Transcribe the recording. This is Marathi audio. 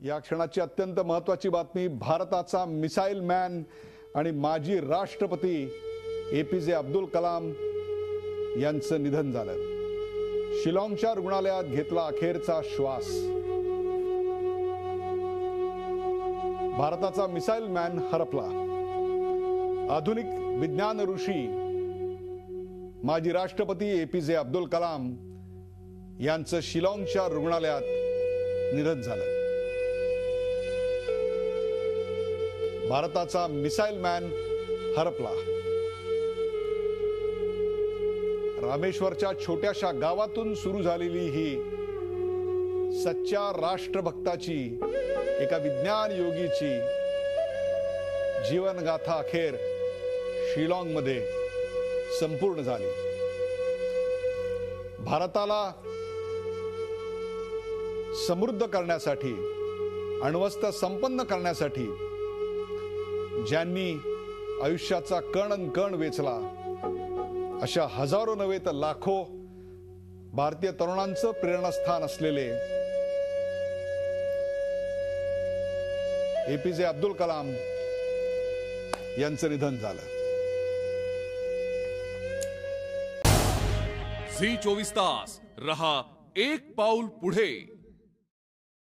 या क्षणाची अत्यंत महत्त्वाची बातमी, भारताचा मिसाईल मॅन आणि माजी राष्ट्रपती एपीजे अब्दुल कलाम यांचं निधन झालं। शिलाँगच्या रुग्णालयात घेतला अखेरचा श्वास। भारताचा मिसाईल मॅन हरपला। आधुनिक विज्ञान ऋषी माजी राष्ट्रपती एपीजे अब्दुल कलाम यांचं शिलाँगच्या रुग्णालयात निधन झालं। भारताचा मिसाईल मॅन हरपला। रामेश्वरच्या छोट्याशा गावातून सुरू झालेली ही सच्च्या राष्ट्रभक्ताची, एका विज्ञान योगीची जीवनगाथा अखेर शिलाँगमध्ये संपूर्ण झाली। भारताला समृद्ध करण्यासाठी, अण्वस्त्र संपन्न करण्यासाठी ज्यांनी आयुष्याचा कण वेचला, अशा हजारो नव्हे तर लाखो भारतीय तरुणांचं प्रेरणास्थान असलेले एपीजे अब्दुल कलाम यांचं निधन झालं। झी 24 तास रहा एक पाऊल पुढे।